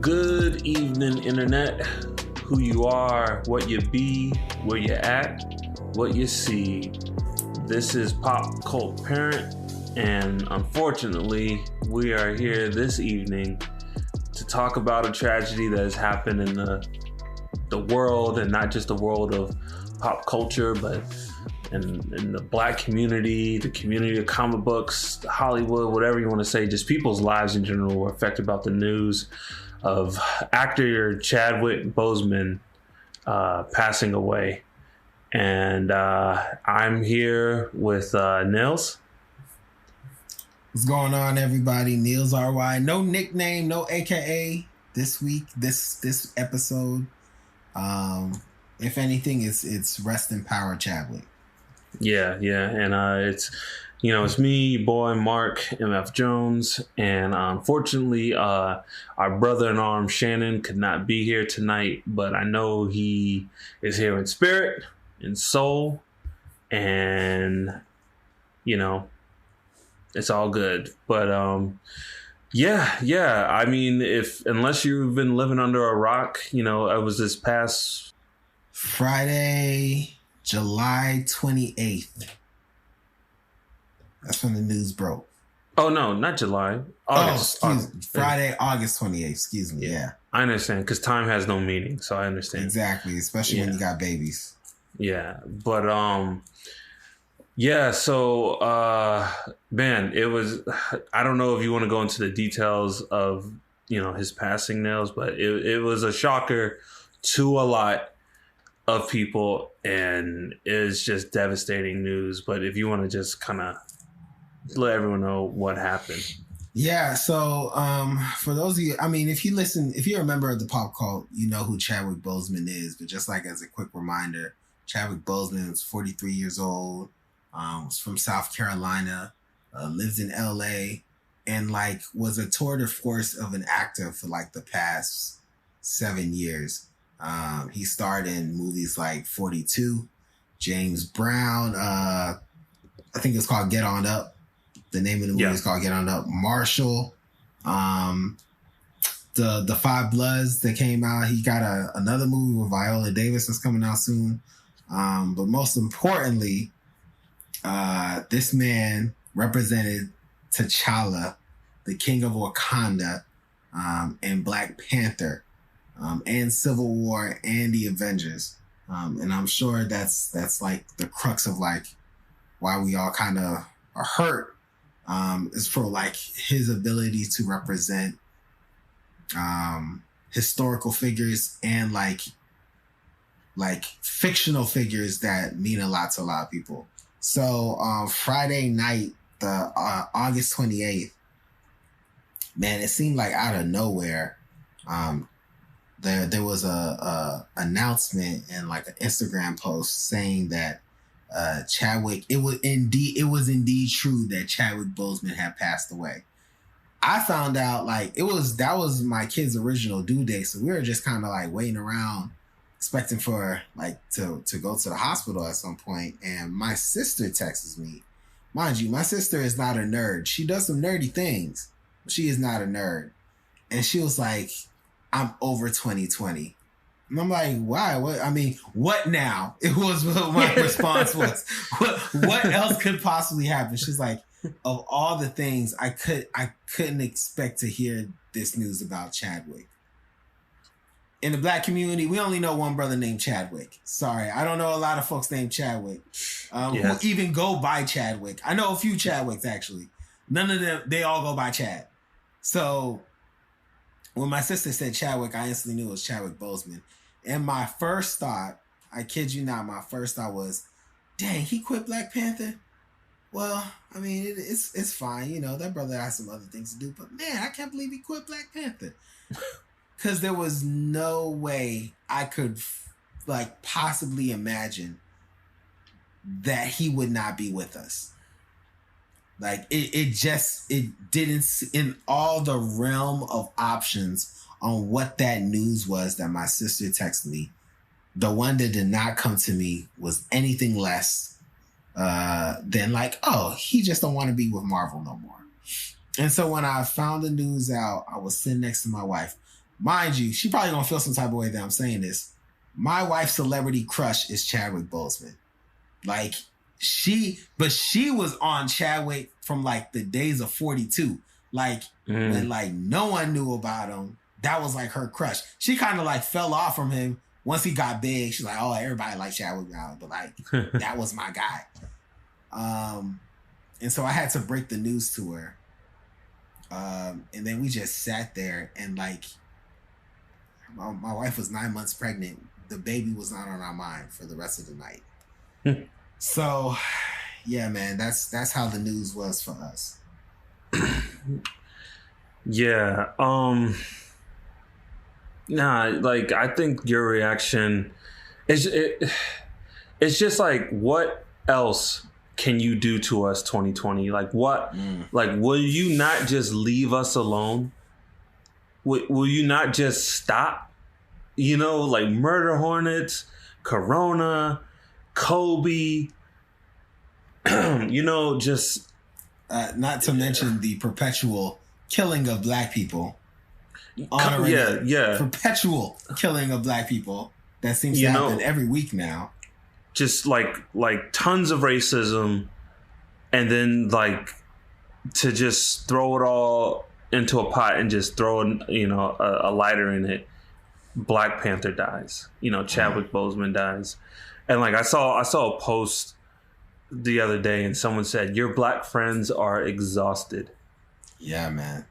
Good evening, Internet. Who you are, what you be, where you at, what you see. This is Pop Cult Parent, and unfortunately, we are here this evening to talk about a tragedy that has happened in the world, and not just the world of pop culture, but in the black community, the community of comic books, Hollywood, whatever you want to say. Just people's lives in general were affected about the news of actor Chadwick Boseman passing away. And I'm here with Nils. What's going on, everybody? Nils RY. No nickname, no AKA this week, this episode. If anything, it's rest in power, Chadwick. Yeah, and it's me, boy Mark MF Jones, and unfortunately, our brother in arms Shannon could not be here tonight, but I know he is here in spirit, in soul, and it's all good. But yeah. I mean, unless you've been living under a rock, it was this past Friday, July 28th. That's when the news broke. Oh, no, not July. August. Friday, August 28th. Excuse me. Yeah. I understand, because time has no meaning, so I understand. Exactly, especially when you got babies. Yeah, but man, it was, I don't know if you want to go into the details of, his passing, Nails, but it was a shocker to a lot of people, and it's just devastating news. But if you want to just kind of let everyone know what happened. Yeah, so for those of you, I mean, if you're a member of the pop cult, you know who Chadwick Boseman is. But just like as a quick reminder, Chadwick Boseman is 43 years old, was from South Carolina, lives in LA, and was a tour de force of an actor for the past 7 years. He starred in movies like 42, James Brown, I think it's called Get On Up. The name of the movie is called Get On Up. Marshall, the Five Bloods that came out. He got another movie with Viola Davis that's coming out soon. But most importantly, this man represented T'Challa, the King of Wakanda, and Black Panther, and Civil War and the Avengers. And I'm sure that's the crux of why we all kind of are hurt. Is for his ability to represent historical figures and fictional figures that mean a lot to a lot of people. So Friday night, the August 28th, man, it seemed like out of nowhere. There was a announcement and an Instagram post saying that Chadwick, it was indeed true that Chadwick Boseman had passed away. I found out that was my kid's original due date, so we were just kind of waiting around, expecting for to go to the hospital at some point. And my sister texts me. Mind you, my sister is not a nerd. She does some nerdy things, but she is not a nerd. And she was like, "I'm over 2020." And I'm like, why? What now? It was what my response was. What else could possibly happen? She's like, of all the things, I couldn't expect to hear this news about Chadwick. In the black community, we only know one brother named Chadwick. Sorry, I don't know a lot of folks named Chadwick who even go by Chadwick. I know a few Chadwicks, actually. None of them, they all go by Chad. So when my sister said Chadwick, I instantly knew it was Chadwick Boseman. And my first thought, I kid you not, my first thought was, dang, he quit Black Panther? Well, I mean, it's fine. That brother has some other things to do. But man, I can't believe he quit Black Panther. Because there was no way I could possibly imagine that he would not be with us. It didn't, in all the realm of options on what that news was that my sister texted me, the one that did not come to me was anything less than he just don't want to be with Marvel no more. And so when I found the news out, I was sitting next to my wife. mind you, she probably gonna feel some type of way that I'm saying this. My wife's celebrity crush is Chadwick Boseman. Like she was on Chadwick from like the days of 42. Like when like no one knew about him. That was like her crush. She kind of like fell off from him once he got big. She's like, oh, everybody likes Chadwick now, but like that was my guy. And so I had to break the news to her. And then we just sat there and like my wife was 9 months pregnant. The baby was not on our mind for the rest of the night. So yeah, man, that's how the news was for us. Yeah. Nah, like I think your reaction is it's just like, what else can you do to us, 2020? Like what? Like, will you not just leave us alone? Will you not just stop? You know, like murder hornets, Corona, Kobe. You know, just not to mention the perpetual killing of black people. Perpetual killing of black people that seems to happen every week now. Just like tons of racism, and then like to just throw it all into a pot and just throw a lighter in it. Black Panther dies. Chadwick Boseman dies, and like I saw a post the other day, and someone said, "Your black friends are exhausted." Yeah, man.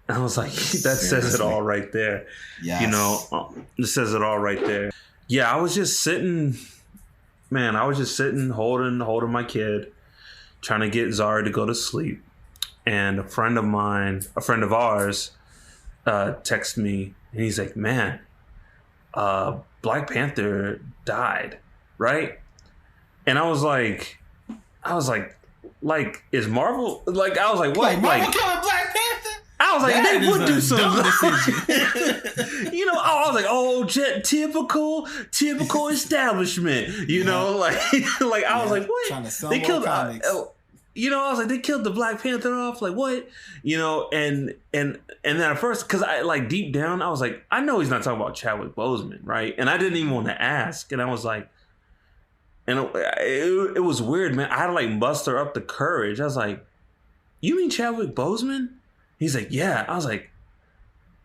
I was like, that says it all right there. Yes. It says it all right there. Yeah, I was just sitting, holding my kid, trying to get Zara to go to sleep. And a friend of ours, texted me, and he's like, man, Black Panther died, right? And I was like, is Marvel, like, I was like, what? Like, Marvel killing Black Panther? I was like, that they would do something. I was like, oh, typical establishment. I was like, what? Trying to sell they killed comics. I was like, they killed the Black Panther off. Like, what? And then at first, because I like deep down, I was like, I know he's not talking about Chadwick Boseman, right? And I didn't even want to ask, and I was like, and it was weird, man. I had to like muster up the courage. I was like, you mean Chadwick Boseman? He's like, yeah. I was like,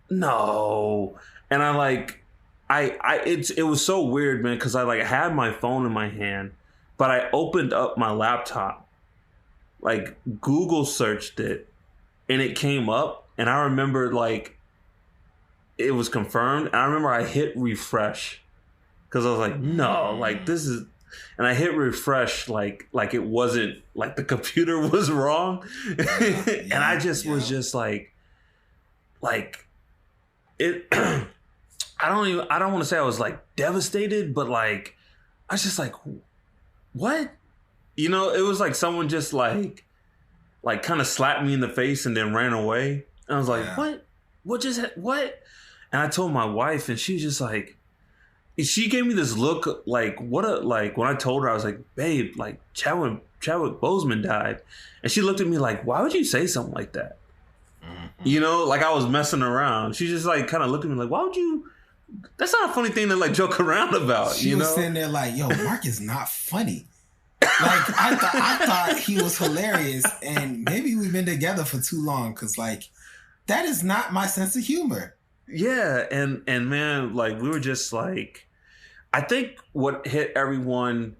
no. And I like, it was so weird, man, because I like had my phone in my hand, but I opened up my laptop, like Google searched it, and it came up, and I remember like it was confirmed. And I remember I hit refresh because I was like, no, like this is. And I hit refresh like it wasn't, like the computer was wrong. And I just was just like it. I don't want to say I was like devastated, but like I was just like, what? It was like someone just like kind of slapped me in the face and then ran away. And I was like, what? And I told my wife, and she was just like, she gave me this look like, when I told her, I was like, babe, like Chadwick Boseman died. And she looked at me like, why would you say something like that? Mm-hmm. Like I was messing around. She just like kind of looked at me like, why would you? That's not a funny thing to like joke around about. She was sitting there like, yo, Mark is not funny. Like I thought he was hilarious, and maybe we've been together for too long, because like that is not my sense of humor. Yeah, and man, like we were just like, I think what hit everyone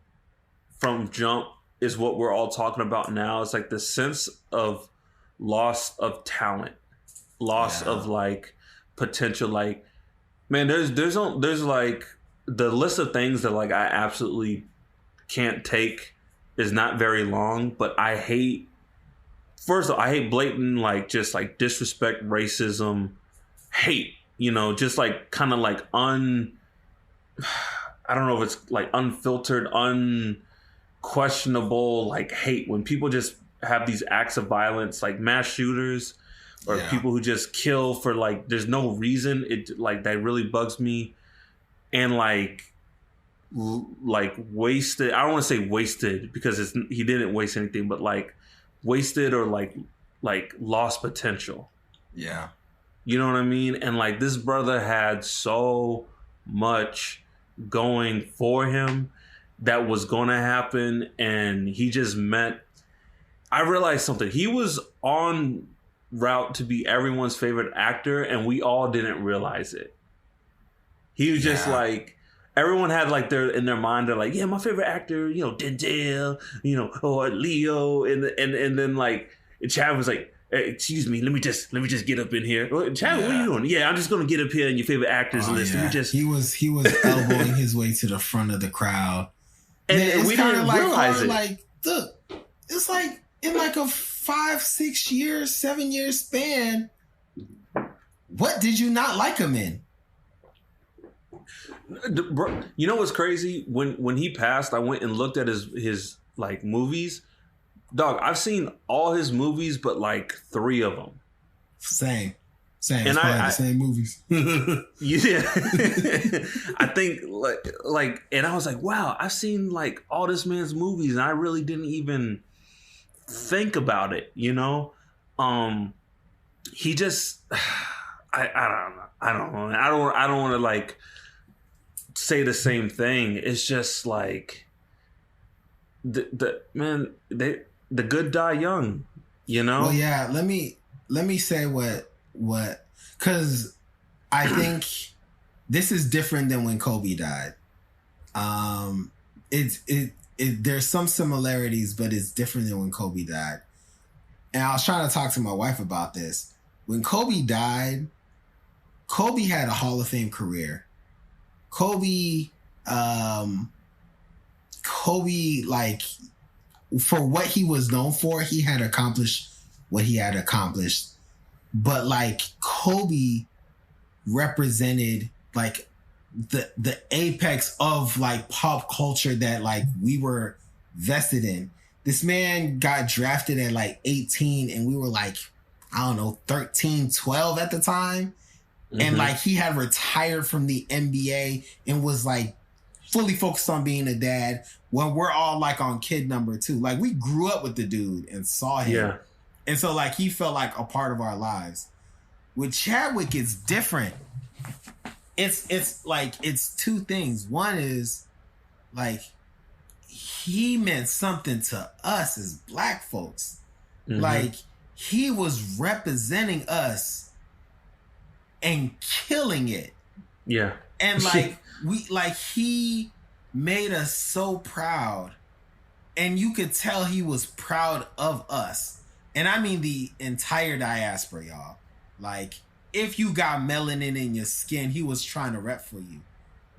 from jump is what we're all talking about now. It's like the sense of loss of talent, loss of like potential. Like, man, there's like the list of things that like I absolutely can't take is not very long, but I hate. First of all, I hate blatant like just like disrespect, racism, hate. Just like kind of like I don't know if it's like unfiltered, unquestionable, like hate when people just have these acts of violence, like mass shooters or people who just kill for like, there's no reason. It like, that really bugs me. And like wasted, I don't want to say wasted because he didn't waste anything, but like wasted or like lost potential. Yeah. You know what I mean? And like this brother had so much going for him that was going to happen, and he just met. I realized something. He was on route to be everyone's favorite actor, and we all didn't realize it. He was just like, everyone had like in their mind, they're like, yeah, my favorite actor, you know, Denzel, you know, or Leo, and then like Chad was like, hey, excuse me, let me just get up in here. Chad, what are you doing? Yeah, I'm just gonna get up here in your favorite actors list. Yeah. Let me just. He was elbowing his way to the front of the crowd, and we didn't like realize it. Like, look, it's like in like a 5, 6 years, 7 year span. What did you not like him in? You know what's crazy? When he passed, I went and looked at his like movies. Dog, I've seen all his movies, but like 3 of them. Same. And it's probably the same movies. Yeah, I think like, and I was like, wow, I've seen like all this man's movies, and I really didn't even think about it. You know, he just, I don't know. I don't want to like say the same thing. It's just like the good die young, you know? Well, yeah, let me say what because I think this is different than when Kobe died. There's some similarities, but it's different than when Kobe died. And I was trying to talk to my wife about this. When Kobe died, Kobe had a Hall of Fame career. Kobe, like, for what he was known for, he had accomplished what he had accomplished. But like Kobe represented like the apex of like pop culture that like we were vested in. This man got drafted at like 18 and we were like, I don't know, 13, 12 at the time. Mm-hmm. And like he had retired from the NBA and was like fully focused on being a dad when we're all like on kid number 2. Like we grew up with the dude and saw him. Yeah. And so like he felt like a part of our lives. With Chadwick, it's different. It's like it's 2 things. One is like he meant something to us as Black folks. Mm-hmm. Like he was representing us and killing it. Yeah. And like he made us so proud. And you could tell he was proud of us. And I mean the entire diaspora, y'all. Like, if you got melanin in your skin, he was trying to rep for you.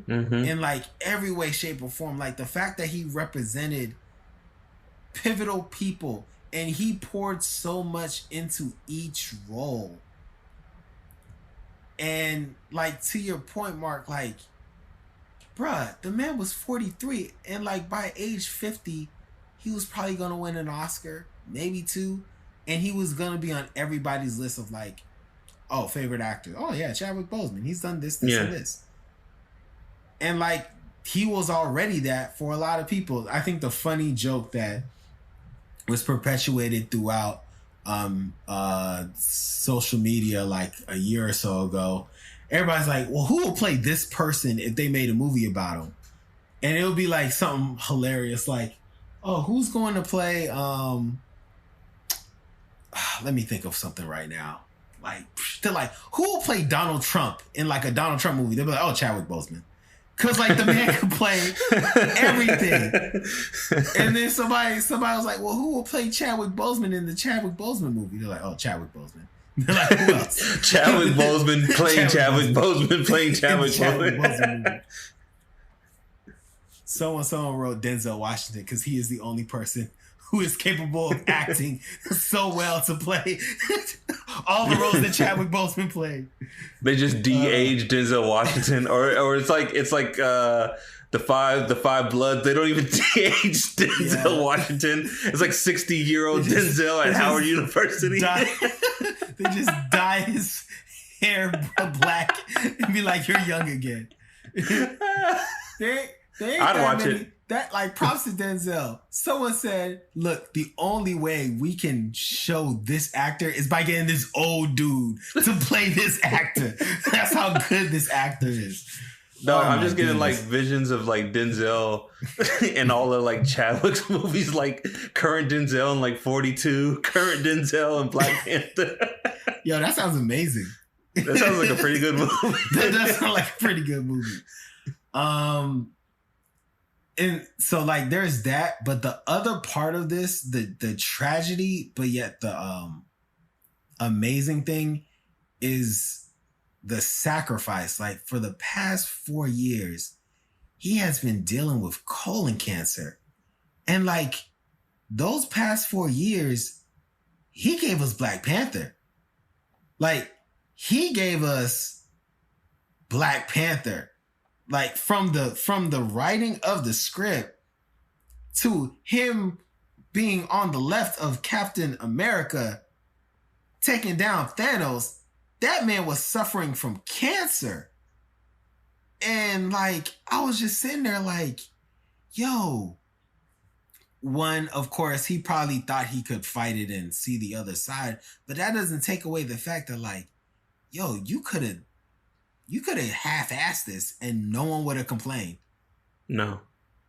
Mm-hmm. In like every way, shape, or form. Like the fact that he represented pivotal people and he poured so much into each role. And like to your point, Mark, like, bruh, the man was 43 and like by age 50, he was probably gonna win an Oscar, maybe 2. And he was gonna be on everybody's list of like, oh, favorite actor. Oh yeah, Chadwick Boseman. He's done this, and this. And like he was already that for a lot of people. I think the funny joke that was perpetuated throughout social media like a year or so ago, everybody's like, well, who will play this person if they made a movie about him? And it would be like something hilarious like, oh, who's going to play let me think of something right now. Like, they're like, who will play Donald Trump in like a Donald Trump movie? They'll be like, oh, Chadwick Boseman. Because like the man can play everything. And then somebody was like, well, who will play Chadwick Boseman in the Chadwick Boseman movie? They're like, oh, Chadwick Boseman. They're like, who else? Chadwick Boseman playing Chadwick Boseman playing Chadwick Boseman. Someone wrote Denzel Washington because he is the only person who is capable of acting so well to play all the roles that Chadwick Boseman played. They just de-aged Denzel Washington, or it's like the five Bloods. They don't even de-age Denzel Washington. It's like 60-year-old Denzel at Howard University. They just dye his hair black and be like, "You're young again." I'd watch it. That, like, props to Denzel. Someone said, look, the only way we can show this actor is by getting this old dude to play this actor. That's how good this actor is. No, I'm just getting like visions of like Denzel and all of like Chadwick's movies, like current Denzel in like 42, current Denzel in Black Panther. Yo, that sounds amazing. That sounds like a pretty good movie. That sounds like a pretty good movie. And so, like, there's that, but the other part of this, the tragedy, but yet the amazing thing is the sacrifice. Like, for the past 4 years, he has been dealing with colon cancer. And, like, those past 4 years, he gave us Black Panther. Like, he gave us Black Panther. Like, from the writing of the script to him being on the left of Captain America taking down Thanos, that man was suffering from cancer. And, like, I was just sitting there like, yo, one, of course, he probably thought he could fight it and see the other side, but that doesn't take away the fact that, like, yo, you could have half-assed this and no one would have complained. No.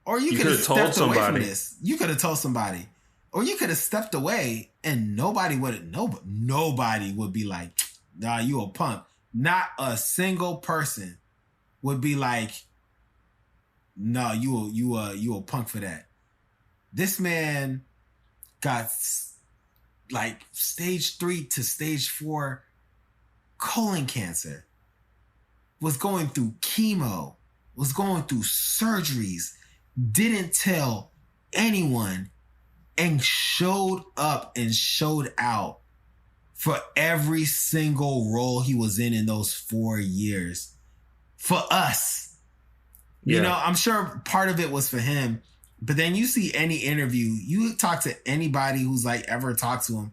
Or you could have stepped away from this. You could have told somebody. Or you could have stepped away and nobody would be like, nah, you a punk. Not a single person would be like, no, you a punk for that. This man got like stage 3 to stage 4 colon cancer. Was going through chemo, was going through surgeries, didn't tell anyone, and showed up and showed out for every single role he was in those 4 years. For us. Yeah. You know, I'm sure part of it was for him, but then you see any interview, you talk to anybody who's like ever talked to him,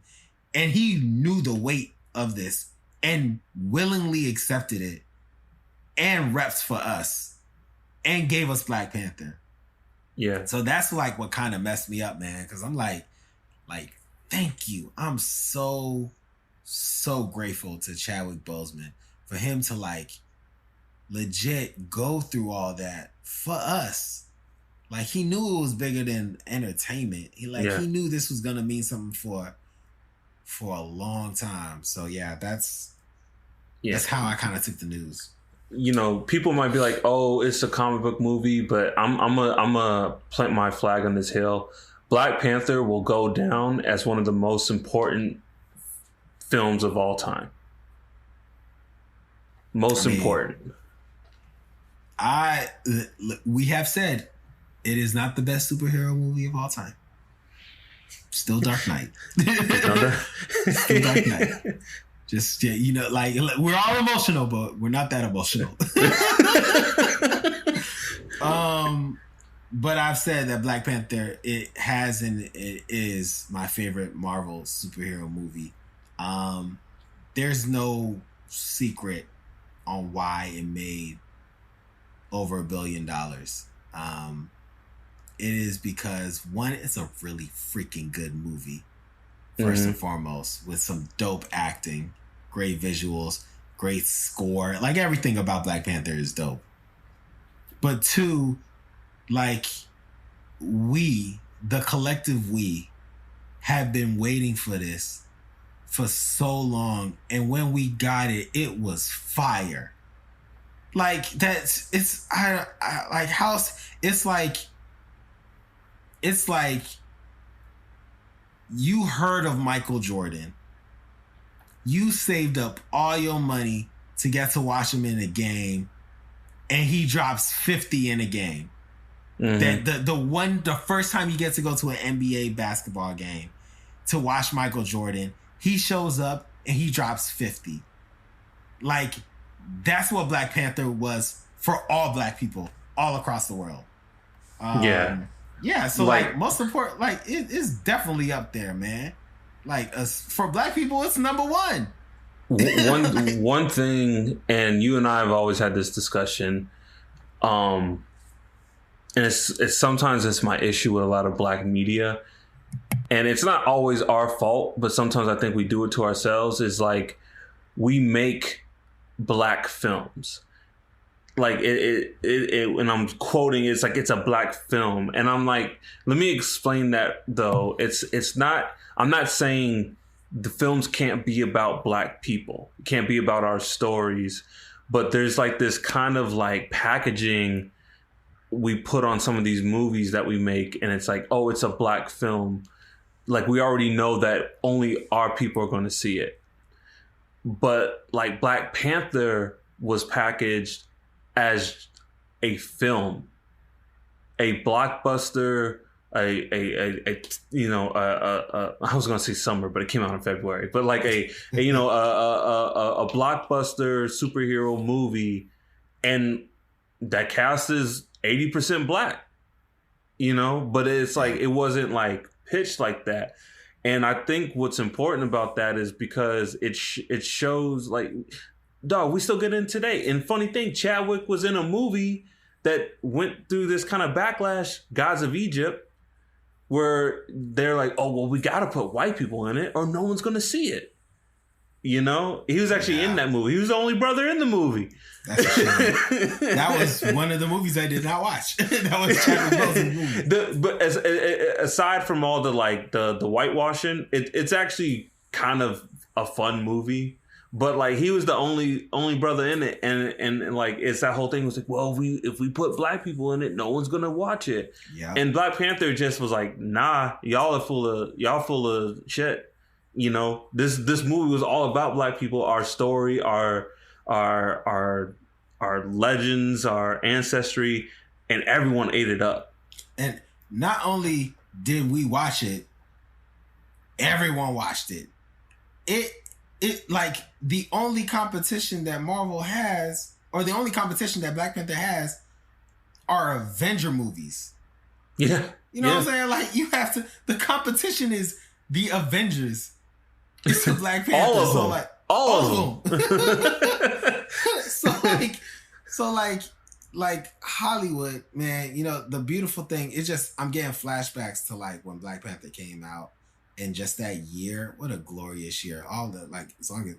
and he knew the weight of this and willingly accepted it. And reps for us and gave us Black Panther. Yeah. So that's like what kind of messed me up, man. Cause I'm like, thank you. I'm so grateful to Chadwick Boseman for him to like legit go through all that for us. Like he knew it was bigger than entertainment. He knew this was gonna mean something for a long time. So yeah, that's how I kind of took the news. You know, people might be like, "Oh, it's a comic book movie," but I'm a plant my flag on this hill. Black Panther will go down as one of the most important films of all time. Most important. We have said it is not the best superhero movie of all time. Still Dark Knight. Still Dark Knight. Just, you know, like, we're all emotional, but we're not that emotional. But I've said that Black Panther, it is my favorite Marvel superhero movie. There's no secret on why it made over $1 billion. It is because, one, it's a really freaking good movie. First and foremost, with some dope acting, great visuals, great score. Like, everything about Black Panther is dope. But two, like, the collective we, have been waiting for this for so long. And when we got it, it was fire. Like, it's like, you heard of Michael Jordan. You saved up all your money to get to watch him in a game, and he drops 50 in a game. Mm-hmm. That the first time you get to go to an NBA basketball game to watch Michael Jordan, he shows up and he drops 50. Like, that's what Black Panther was for all Black people all across the world. Yeah, so like most important, like it is definitely up there, man. Like for Black people, it's number one. One thing, and you and I have always had this discussion. and it's sometimes it's my issue with a lot of black media, and it's not always our fault, but sometimes I think we do it to ourselves. Is like we make black films. Like when I'm quoting, it's like it's a black film, and I'm like, let me explain that though. It's not. I'm not saying the films can't be about black people. It can't be about our stories, but there's like this kind of like packaging we put on some of these movies that we make, and it's like, oh, it's a black film. Like we already know that only our people are going to see it. But like Black Panther was packaged as a film, a blockbuster, I was gonna say summer, but it came out in February. But like a blockbuster superhero movie, and that cast is 80% black, but it's like it wasn't like pitched like that. And I think what's important about that is because it shows like, dog, we still get in today. And funny thing, Chadwick was in a movie that went through this kind of backlash, Gods of Egypt, where they're like, oh, well, we got to put white people in it or no one's going to see it. He was actually in that movie. He was the only brother in the movie. That's true. That was one of the movies I did not watch. That was Chadwick Boseman's movie. But aside from all the like the whitewashing, it's actually kind of a fun movie. But like he was the only brother in it, and like it's that whole thing was like, well, if we put black people in it, no one's gonna watch it. Yeah. And Black Panther just was like, nah, y'all full of shit. This movie was all about black people, our story, our legends, our ancestry, and everyone ate it up. And not only did we watch it, everyone watched it. It like the only competition that Marvel has, or the only competition that Black Panther has, are Avenger movies. Yeah. What I'm saying? Like you have to, the competition is the Avengers. It's the Black Panther. All of them. So like Hollywood, man, the beautiful thing is just, I'm getting flashbacks to like when Black Panther came out and just that year. What a glorious year. All the as long as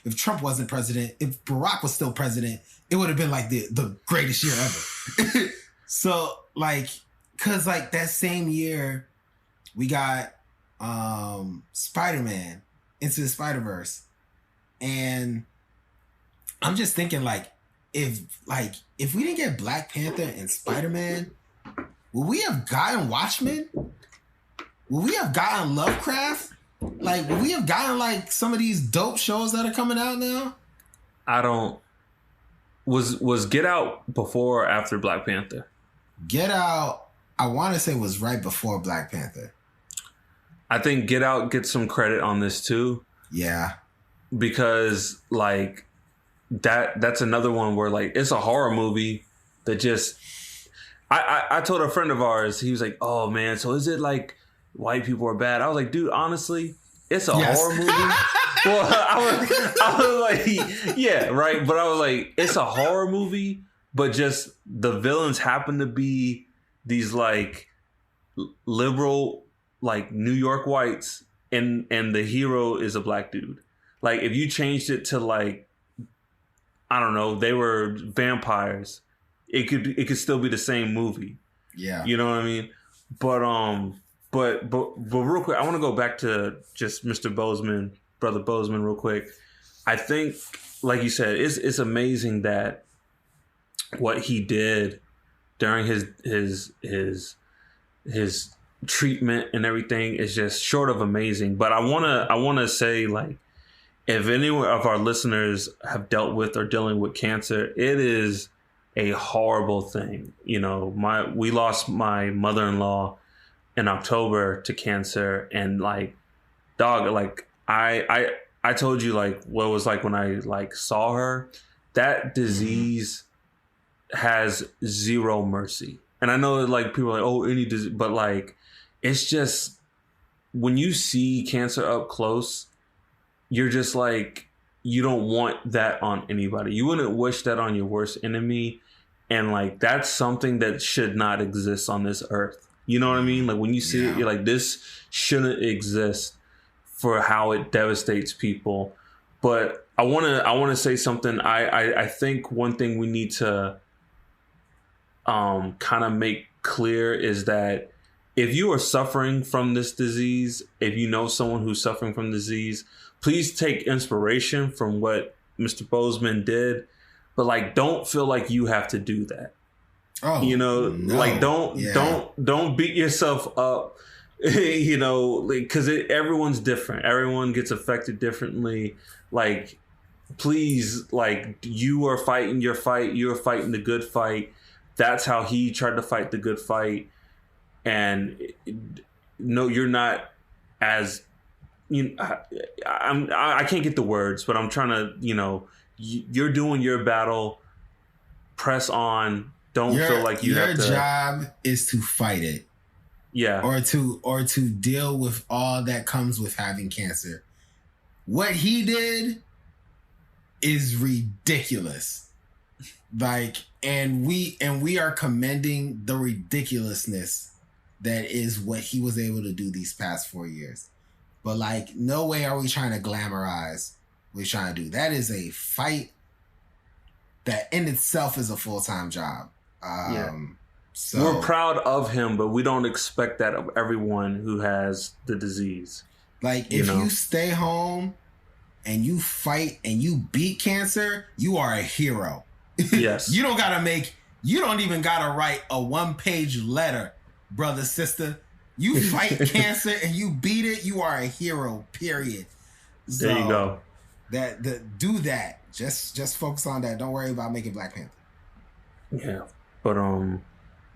if Trump wasn't president, if Barack was still president, it would have been like the greatest year ever. So cause that same year we got Spider-Man Into the Spider-Verse. And I'm just thinking if we didn't get Black Panther and Spider-Man, would we have gotten Watchmen? Would we have gotten Lovecraft? Would we have gotten some of these dope shows that are coming out now? I don't. Was Get Out before or after Black Panther? Get Out, I want to say was right before Black Panther. I think Get Out gets some credit on this too. Yeah. Because that's another one where it's a horror movie that just I told a friend of ours, he was like, oh man, so is it like white people are bad? I was like, dude, honestly, it's a horror movie. Well, I was like, yeah, right. But I was like, it's a horror movie, but just the villains happen to be these liberal New York whites, and the hero is a black dude. If you changed it to I don't know, they were vampires, it could still be the same movie. Yeah. You know what I mean? But real quick, I want to go back to just Mr. Boseman, Brother Boseman, real quick. I think, like you said, it's amazing that what he did during his treatment and everything is just short of amazing. But I wanna say if any of our listeners have dealt with or dealing with cancer, it is a horrible thing. We lost my mother-in-law in October to cancer, and dog, I told you what it was like when I saw her. That disease has zero mercy. And I know that people are like, oh, any disease, but it's just when you see cancer up close, you're just you don't want that on anybody. You wouldn't wish that on your worst enemy. And like, that's something that should not exist on this earth. You know what I mean? Like, when you see it, you're like, this shouldn't exist for how it devastates people. But I want to say something. I think one thing we need to kind of make clear is that if you are suffering from this disease, if you know someone who's suffering from disease, please take inspiration from what Mr. Bozeman did, but like, don't feel like you have to do that. Oh, you know, no. like don't beat yourself up. You know, because everyone's different. Everyone gets affected differently. Like, please, like, you are fighting your fight. You are fighting the good fight. That's how he tried to fight the good fight. And no, you're not as, you know, I can't get the words, but I'm trying to, you know, you're doing your battle. Press on. Don't feel like you have to. Your job is to fight it. Yeah. Or to deal with all that comes with having cancer. What he did is ridiculous. Like, and we are commending the ridiculousness that is what he was able to do these past 4 years. But like, no way are we trying to glamorize what we're trying to do. That is a fight that in itself is a full-time job. So we're proud of him, but we don't expect that of everyone who has the disease. Like, if you stay home and you fight and you beat cancer, you are a hero. Yes. You don't even gotta write a 1-page letter, brother, sister. You fight cancer and you beat it, you are a hero, period. So there you go. Do that. Just focus on that. Don't worry about making Black Panther. Yeah. But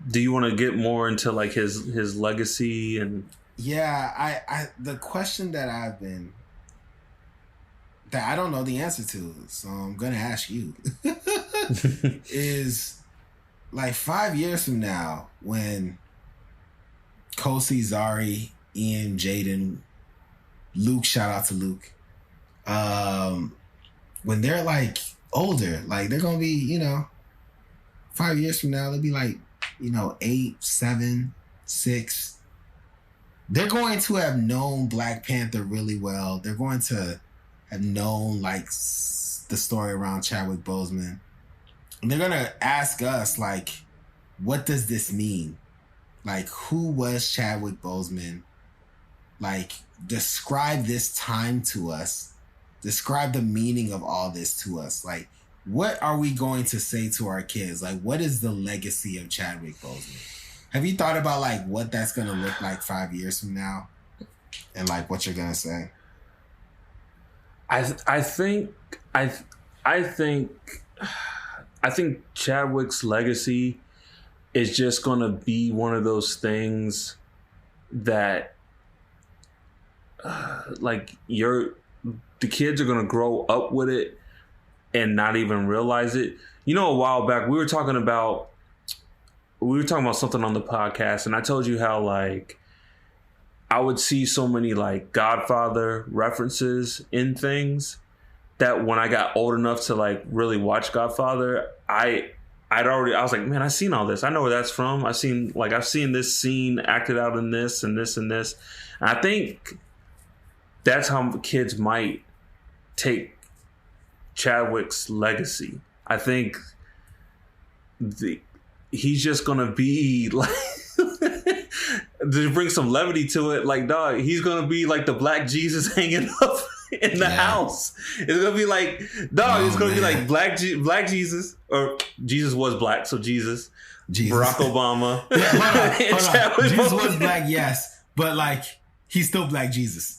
do you want to get more into like his legacy and? Yeah, I the question that I don't know the answer to, so I'm gonna ask you is like 5 years from now when Kosi, Zari, Ian, Jaden, Luke, shout out to Luke, when they're like older, like they're gonna be, you know, 5 years from now, they'll be like, you know, 8, 7, 6. They're going to have known Black Panther really well. They're going to have known like the story around Chadwick Boseman. And they're going to ask us, like, what does this mean? Like, who was Chadwick Boseman? Like, describe this time to us. Describe the meaning of all this to us. Like, what are we going to say to our kids? Like, what is the legacy of Chadwick Boseman? Have you thought about like what that's going to look like 5 years from now, and like what you're going to say? I think Chadwick's legacy is just going to be one of those things that, like, the kids are going to grow up with it and not even realize it. You know, a while back we were talking about something on the podcast, and I told you how like I would see so many like Godfather references in things that when I got old enough to like really watch Godfather, I was like, man, I've seen all this. I know where that's from. I've seen this scene acted out in this and this and this. And I think that's how kids might take Chadwick's legacy. I think he's just gonna be like to bring some levity to it. Like, dog, he's gonna be like the Black Jesus hanging up in the house. It's gonna be like, dog. It's gonna be like Black Jesus, or Jesus was black, so Jesus. Barack Obama. Hold on. Jesus was black, yes, but like he's still Black Jesus.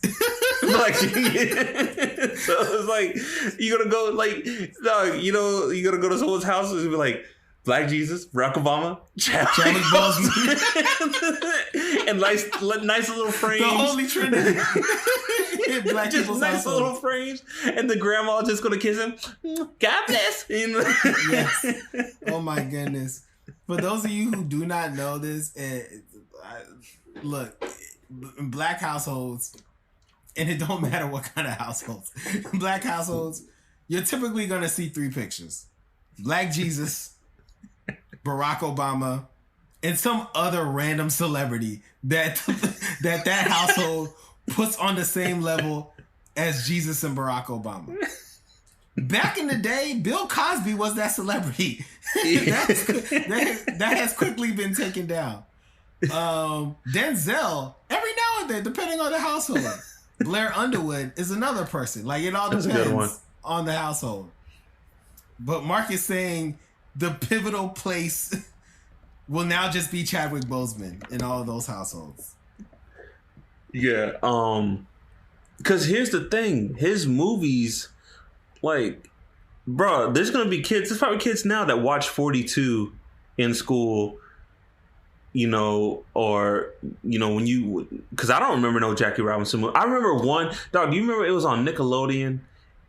Black Jesus. So it's like you're gonna go like, dog. You know, you're gonna go to someone's house and be like, Black Jesus, Barack Obama, Chadwick Boseman, and nice little frames. The Holy Trinity. Black just nice household. Little frames, and the grandma just gonna kiss him. God bless. Yes. Oh my goodness. For those of you who do not know this, look, in Black households, and it don't matter what kind of households, Black households, you're typically gonna see 3 pictures: Black Jesus, Barack Obama, and some other random celebrity that household puts on the same level as Jesus and Barack Obama. Back in the day, Bill Cosby was that celebrity. that has quickly been taken down. Denzel, every now and then, depending on the household. Blair Underwood is another person. Like, it all depends on the household. But Mark is saying the pivotal place will now just be Chadwick Boseman in all those households. Yeah, because here's the thing. His movies, like, bro, there's going to be kids. There's probably kids now that watch 42 in school, you know, or, you know, when you, because I don't remember no Jackie Robinson movie. I remember one, dog, do you remember it was on Nickelodeon?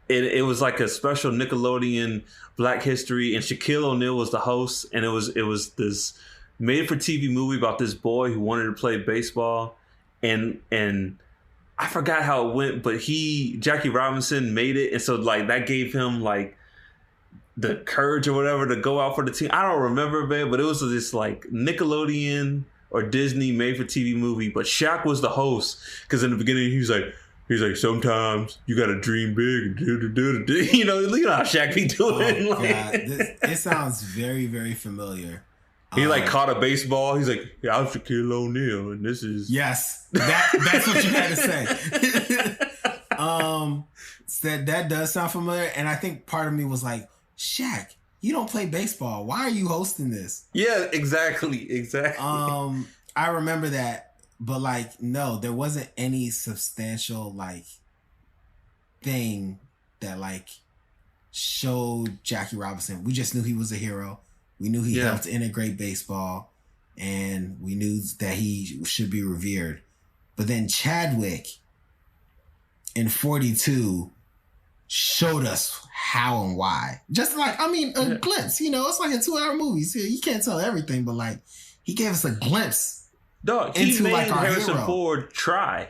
It was like a special Nickelodeon Black History, and Shaquille O'Neal was the host, and it was this made-for-TV movie about this boy who wanted to play baseball, and I forgot how it went, but Jackie Robinson made it, and so like that gave him like the courage or whatever to go out for the team. I don't remember, man, but it was this like Nickelodeon or Disney made-for-TV movie, but Shaq was the host, because in the beginning he's like, sometimes you gotta dream big, you know how Shaq be doing. Oh, God. It sounds very, very familiar. He like caught a baseball. He's like, yeah, I'm Shaquille O'Neal, and this is yes, that's what you had to say. That does sound familiar, and I think part of me was like, Shaq, you don't play baseball. Why are you hosting this? Yeah, exactly. I remember that. But like, no, there wasn't any substantial like thing that like showed Jackie Robinson. We just knew he was a hero. We knew he helped integrate baseball, and we knew that he should be revered. But then Chadwick in 42 showed us how and why. Just like, I mean, a glimpse, you know, it's like a 2-hour movie. So you can't tell everything, but like he gave us a glimpse. Dog, he made like Harrison Ford try.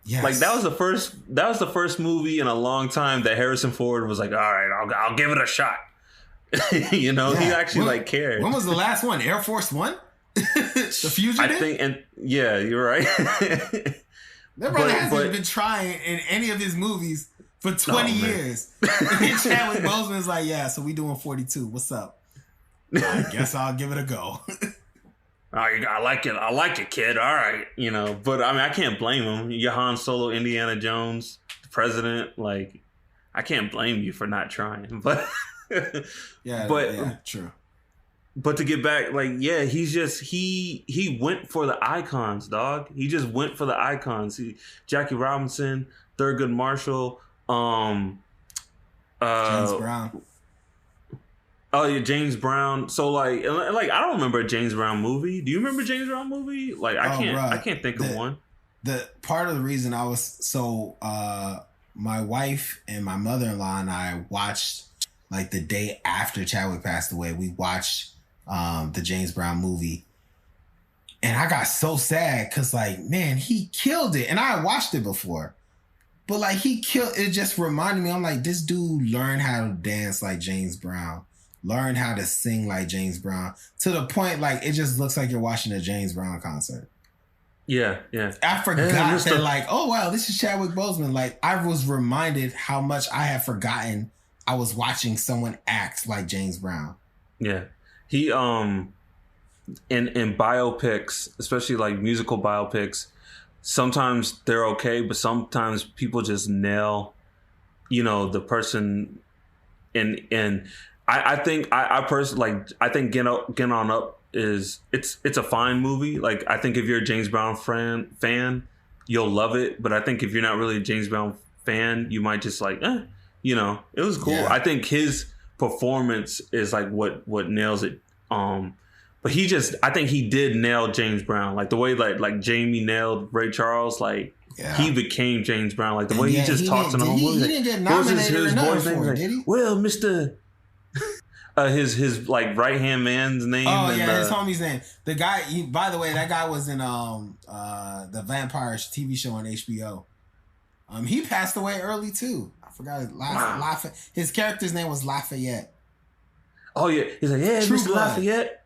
Yes. Like that was the first movie in a long time that Harrison Ford was like, all right, I'll give it a shot. You know, he actually like cared. When was the last one? Air Force One? The Fugitive? I think, and yeah, you're right. That brother hasn't been trying in any of his movies for 20 years. And Chadwick Boseman's like, yeah, so we doing 42. What's up? I guess I'll give it a go. I like it, kid. All right, you know. But I mean, I can't blame him. You're Han Solo, Indiana Jones, the president. Like, I can't blame you for not trying. But yeah, true. But to get back, like, yeah, he's just he went for the icons, dog. He just went for the icons. Jackie Robinson, Thurgood Marshall, James Brown. Oh yeah, James Brown. So like I don't remember a James Brown movie. Do you remember a James Brown movie? Like I can't think of one. The part of the reason I was my wife and my mother-in-law and I watched like the day after Chadwick passed away. We watched the James Brown movie, and I got so sad because like, man, he killed it, and I had watched it before. But like it just reminded me. I'm like, this dude learned how to dance like James Brown. Learn how to sing like James Brown, to the point like it just looks like you're watching a James Brown concert. Yeah. I forgot that like, oh wow, this is Chadwick Boseman. Like I was reminded how much I had forgotten I was watching someone act like James Brown. Yeah. He in biopics, especially like musical biopics, sometimes they're okay, but sometimes people just nail, you know, the person and I think I personally like. I think Get On Up is it's a fine movie. Like I think if you're a James Brown fan, you'll love it. But I think if you're not really a James Brown fan, you might just like, you know, it was cool. Yeah. I think his performance is like what nails it. But I think he did nail James Brown, like the way like Jamie nailed Ray Charles, like. Yeah. He became James Brown, like the way he just talks in the whole movie. He didn't get nominated or nothing for it, did he? Well, Mr. His like right hand man's name. Oh yeah, his homie's name. The guy. By the way, that guy was in the Vampires TV show on HBO. He passed away early too. I forgot his character's name was Lafayette. Oh yeah, he's like, yeah, True Mr. Blood. Lafayette.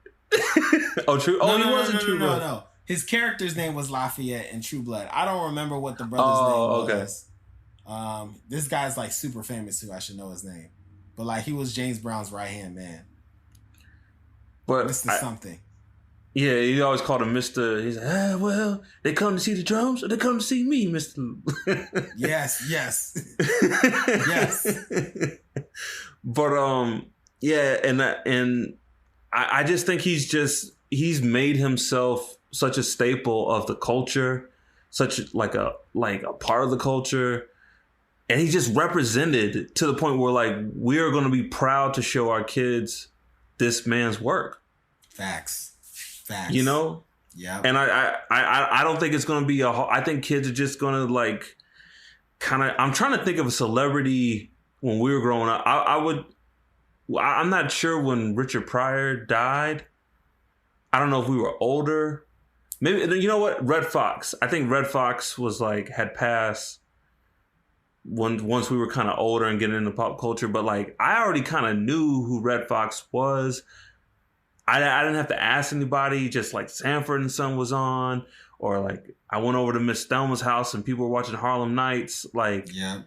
Oh, true. Oh, he wasn't True Blood. No. His character's name was Lafayette in True Blood. I don't remember what the brother's name was. This guy's like super famous too. I should know his name, but like he was James Brown's right hand man. But Mr. Something. Yeah, he always called him Mr. He's like, well, they come to see the drums or they come to see me, Mr. Yes. Yes. But yeah, and I just think he's made himself such a staple of the culture, such like a part of the culture, and he just represented to the point where like we are going to be proud to show our kids this man's work. Facts. You know? Yeah. And I don't think it's going to be I think kids are just going to like kind of, I'm trying to think of a celebrity when we were growing up. I'm not sure when Richard Pryor died. I don't know if we were older. Maybe, you know what? Red Fox. I think Red Fox was like, had passed once we were kind of older and getting into pop culture. But like, I already kind of knew who Red Fox was. I didn't have to ask anybody. Just like Sanford and Son was on, or like I went over to Miss Thelma's house and people were watching Harlem Nights. Like, yeah,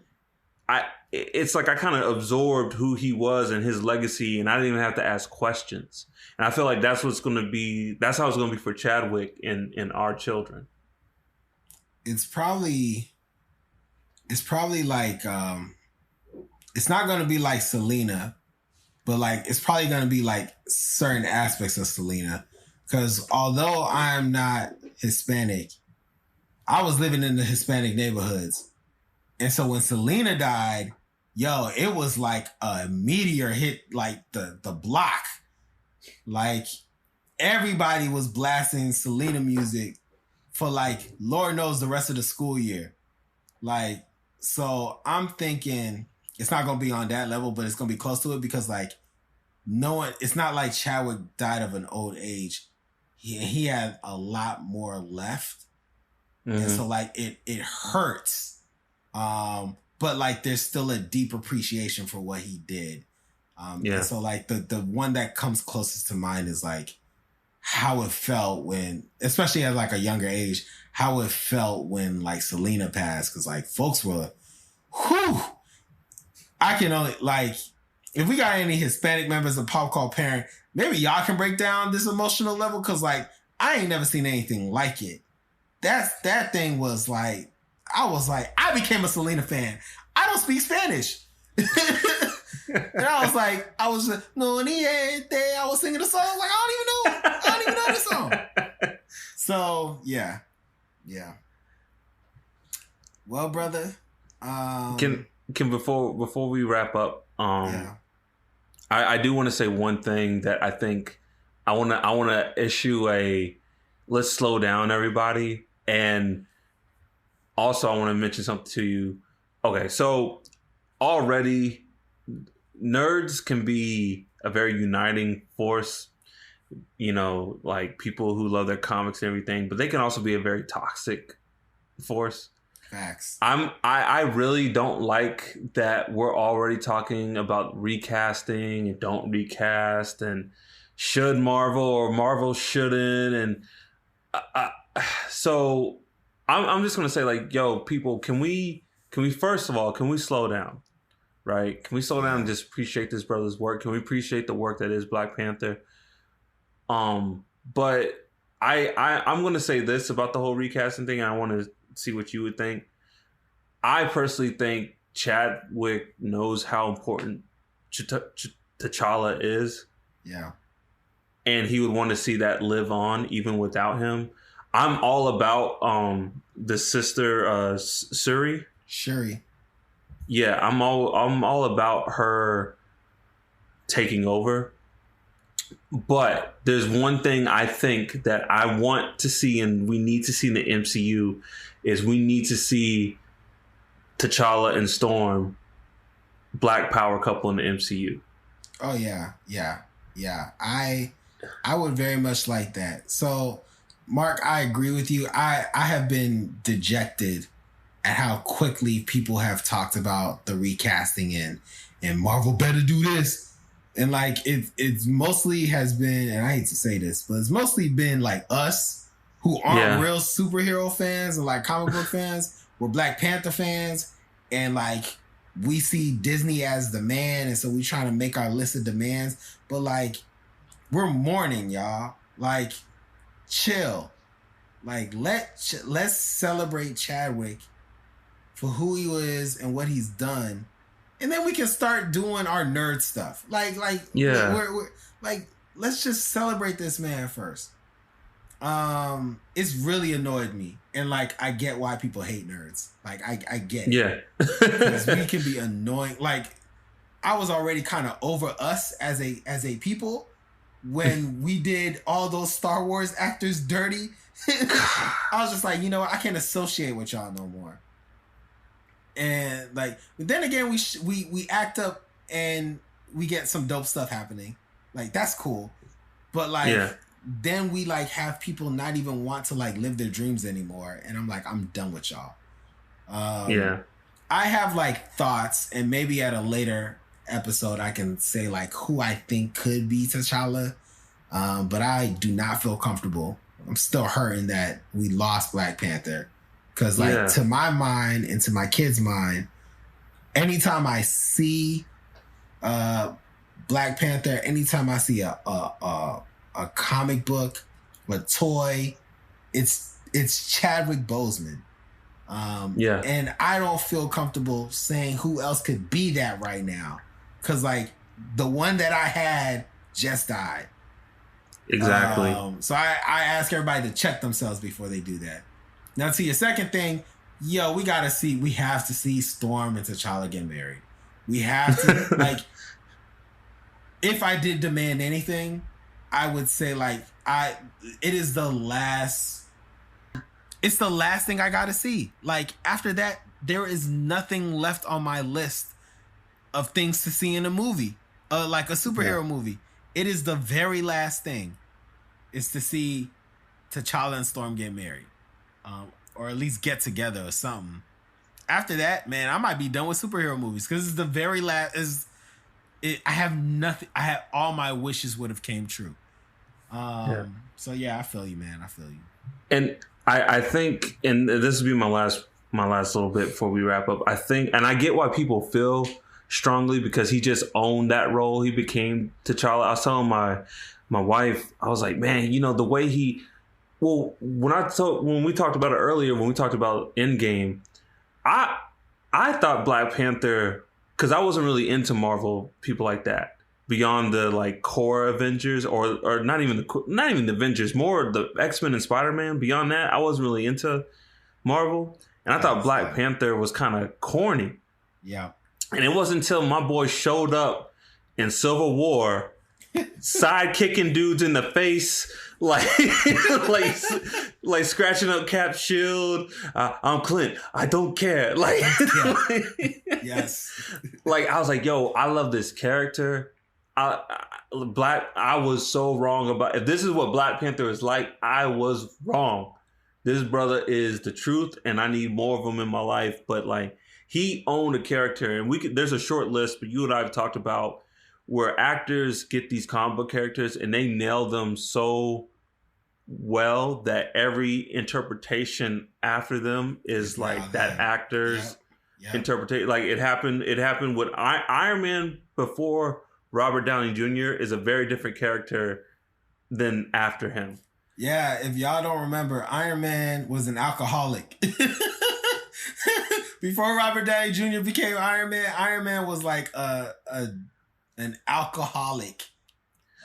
it's like I kind of absorbed who he was and his legacy, and I didn't even have to ask questions. And I feel like that's how it's going to be for Chadwick in our children. It's probably like it's not going to be like Selena. But like, it's probably going to be like certain aspects of Selena. Because although I'm not Hispanic, I was living in the Hispanic neighborhoods. And so when Selena died, it was like a meteor hit like the block. Like everybody was blasting Selena music for like, Lord knows, the rest of the school year. Like, so I'm thinking it's not going to be on that level, but it's going to be close to it because like it's not like Chadwick died of an old age. He had a lot more left. Mm-hmm. And so like it hurts. But like there's still a deep appreciation for what he did. And so like the one that comes closest to mind is like how it felt when, especially at like a younger age, how it felt when like Selena passed. Cause like folks were, I can only like, if we got any Hispanic members of Pop Call Parent, maybe y'all can break down this emotional level. Cause like, I ain't never seen anything like it. That thing was like, I became a Selena fan. I don't speak Spanish. And I was just, no, I was singing the song. I was like, I don't even know this song. So yeah. Well, brother, can before we wrap up, I do want to say one thing that I think I want to issue let's slow down, everybody. And also I want to mention something to you. Okay. So already nerds can be a very uniting force, like people who love their comics and everything, but they can also be a very toxic force. Facts. I really don't like that we're already talking about recasting and don't recast and should Marvel or Marvel shouldn't, and so I'm just gonna say, like, yo, people, can we first of all, can we slow down, right? Can we slow down and just appreciate this brother's work? Can we appreciate the work that is Black Panther? But I'm gonna say this about the whole recasting thing, and I want to see what you would think. I personally think Chadwick knows how important T'Challa is. Yeah. And he would want to see that live on even without him. I'm all about the sister Shuri. Yeah, I'm all about her taking over. But there's one thing I think that I want to see and we need to see in the MCU is we need to see T'Challa and Storm Black Power couple in the MCU. Oh yeah. I would very much like that. So, Mark, I agree with you. I have been dejected at how quickly people have talked about the recasting and Marvel better do this And like it's mostly has been, and I hate to say this, but it's mostly been like us who aren't real superhero fans and like comic book fans. We're Black Panther fans, and like we see Disney as the man, and so we trying to make our list of demands. But like we're mourning, y'all. Like chill. Like let's celebrate Chadwick for who he is and what he's done. And then we can start doing our nerd stuff. Like, we're like, let's just celebrate this man first. It's really annoyed me, and like, I get why people hate nerds. Like, I get it. Yeah, because we can be annoying. Like, I was already kind of over us as a people when we did all those Star Wars actors dirty. I was just like, you know what? I can't associate with y'all no more. And like, but then again, we act up and we get some dope stuff happening. Like that's cool, but like then we like have people not even want to like live their dreams anymore. And I'm like, I'm done with y'all. I have like thoughts, and maybe at a later episode I can say like who I think could be T'Challa. But I do not feel comfortable. I'm still hurting that we lost Black Panther. Because, like, to my mind and to my kids' mind, anytime I see Black Panther, anytime I see a comic book, a toy, it's Chadwick Boseman. And I don't feel comfortable saying who else could be that right now. Because, like, the one that I had just died. Exactly. So I ask everybody to check themselves before they do that. Now, to your second thing, we have to see Storm and T'Challa get married. We have to, like, if I did demand anything, I would say, like, it's the last thing I gotta see. Like, after that, there is nothing left on my list of things to see in a movie, like a superhero movie. It is the very last thing, is to see T'Challa and Storm get married. Or at least get together or something. After that, man, I might be done with superhero movies because it's the very last. I have nothing. I have all my wishes would have came true. So yeah, I feel you, man. I feel you. And I think, and this will be my last little bit before we wrap up. I think, and I get why people feel strongly because he just owned that role. He became T'Challa. I was telling my wife, I was like, man, you know the way he. Well, when we talked about it earlier, when we talked about Endgame, I thought Black Panther, because I wasn't really into Marvel people like that, beyond the like core Avengers or not even the Avengers, more the X-Men and Spider-Man. Beyond that, I wasn't really into Marvel, and I thought Black Panther was kind of corny. Yeah, and it wasn't until my boy showed up in Civil War, side kicking dudes in the face. Like scratching up Cap's shield. I'm Clint. I don't care. Like, yes. Like I was like, yo, I love this character. I was so wrong about. If this is what Black Panther is like, I was wrong. This brother is the truth, and I need more of him in my life. But like, he owned a character, and there's a short list, but you and I have talked about where actors get these comic book characters and they nail them so well that every interpretation after them is like that actor's interpretation. Like it happened with Iron Man before Robert Downey Jr. is a very different character than after him. Yeah, if y'all don't remember, Iron Man was an alcoholic. Before Robert Downey Jr. became Iron Man was like an alcoholic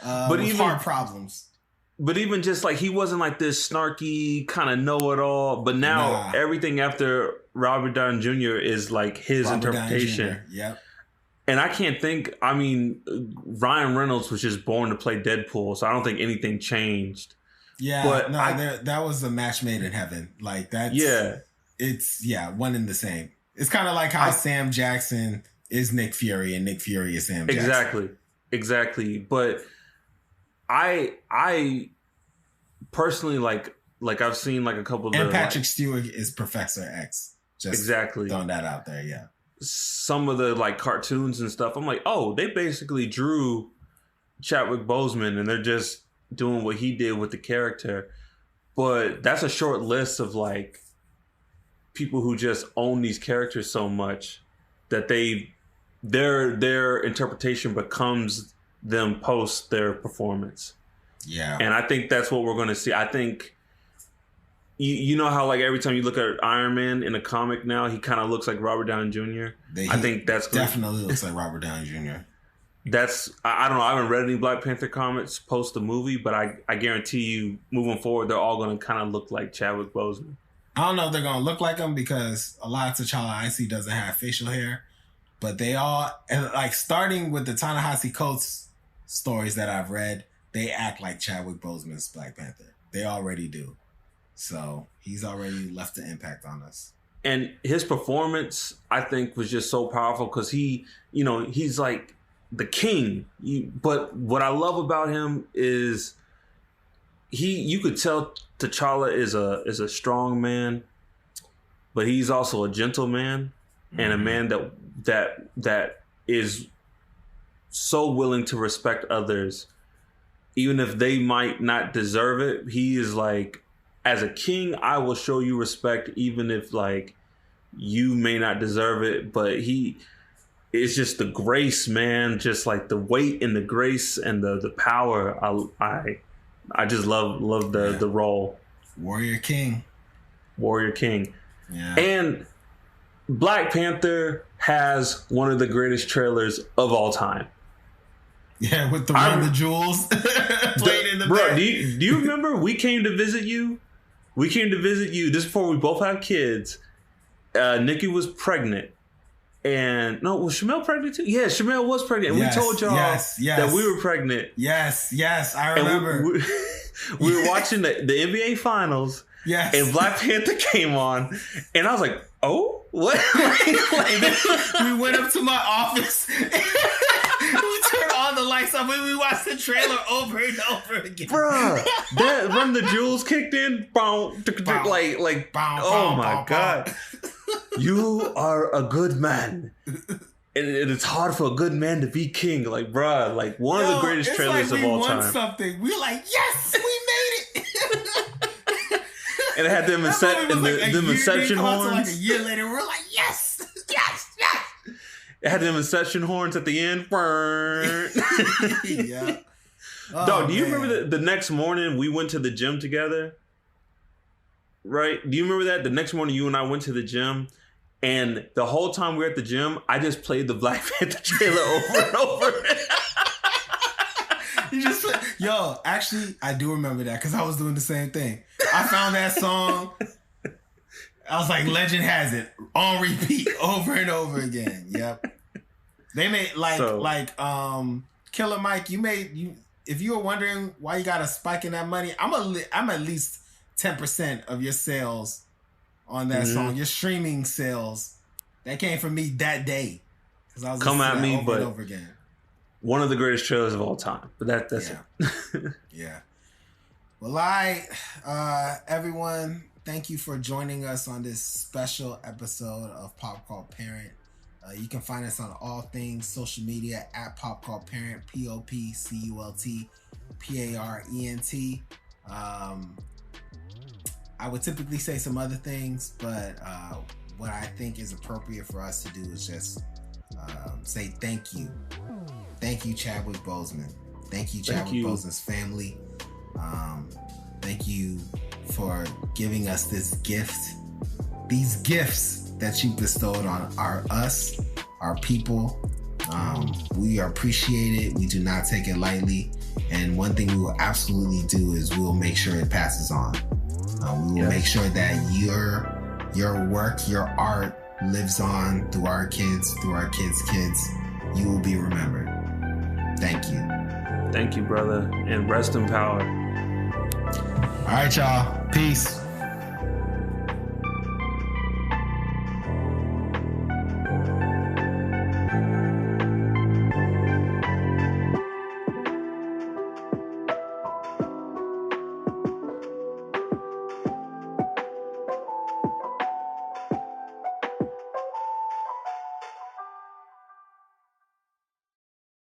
but with heart problems. But even just like he wasn't like this snarky kind of know-it-all. But now everything after Robert Downey Jr. is like his interpretation. Yep. And I can't think. I mean, Ryan Reynolds was just born to play Deadpool, so I don't think anything changed. Yeah, but that was a match made in heaven. Like that's it's one and the same. It's kind of like how Sam Jackson is Nick Fury and Nick Fury is Sam Jackson. Exactly. But I personally like I've seen like a couple of Patrick Stewart is Professor X. Just throwing that out there, yeah. Some of the like cartoons and stuff, I'm like, oh, they basically drew Chadwick Boseman and they're just doing what he did with the character. But that's a short list of like people who just own these characters so much that their interpretation becomes them post their performance. Yeah. And I think that's what we're going to see. I think you know how like every time you look at Iron Man in a comic now, he kind of looks like Robert Downey Jr. I think that's definitely looks like Robert Downey Jr. I don't know. I haven't read any Black Panther comics post the movie, but I guarantee you, moving forward, they're all going to kind of look like Chadwick Boseman. I don't know if they're going to look like him because a lot of T'Challa I see doesn't have facial hair, but they all, and like starting with the Ta-Nehisi Coates stories that I've read, they act like Chadwick Boseman's Black Panther. They already do. So he's already left an impact on us. And his performance, I think, was just so powerful because he's like the king. But what I love about him is you could tell T'Challa is a strong man, but he's also a gentleman and a man that is so willing to respect others, even if they might not deserve it. He is like, as a king, I will show you respect, even if like you may not deserve it. But it's just the grace, man. Just like the weight and the grace and the power. I just love the role. Warrior King. Yeah. And Black Panther has one of the greatest trailers of all time. Yeah, with the Run the Jewels playing in the bro, back. Do you remember we came to visit you? We came to visit you. This is before we both have kids. Nikki was pregnant. And no, was Shamel pregnant too? Yeah, Shamel was pregnant. And we told y'all that we were pregnant. Yes, I remember. And we were watching the NBA Finals. Yes. And Black Panther came on. And I was like, oh? What? And then we went up to my office. We turned all the lights off and we watched the trailer over and over again. Bruh, that Run the Jewels kicked in. Oh my God. You are a good man. And it's hard for a good man to be king. Like, bruh, like one of the greatest trailers of all time. We won something. We're like, yes, we made it. And it had them Inception horns. Like a year later, we're like, yes. It had them Inception horns at the end. Yeah. Dog, do you remember the next morning we went to the gym together? Right? Do you remember that? The next morning you and I went to the gym, and the whole time we were at the gym, I just played the Black Panther trailer over and over. Actually, I do remember that because I was doing the same thing. I found that song. I was like, legend has it on repeat over and over again. Yep. They made Killer Mike. If you were wondering why you got a spike in that money, I'm at least 10% of your sales on that song. Your streaming sales that came from me that day because I was come at me, over but and over again. One of the greatest trailers of all time. But that's it. Yeah. Well, everyone, thank you for joining us on this special episode of Pop Called Parent. You can find us on all things social media at Pop Called Parent, POPCULT PARENT. I would typically say some other things, but what I think is appropriate for us to do is just say thank you. Thank you, Chadwick Boseman. Thank you, Chadwick Boseman's family. Thank you for giving us this gift. These gifts that you bestowed on our people. We appreciate it. We do not take it lightly. And one thing we will absolutely do is we will make sure it passes on. We will make sure that your work, your art lives on through our kids, through our kids' kids. You will be remembered. Thank you. Thank you, brother. And rest in power. All right, y'all. Peace.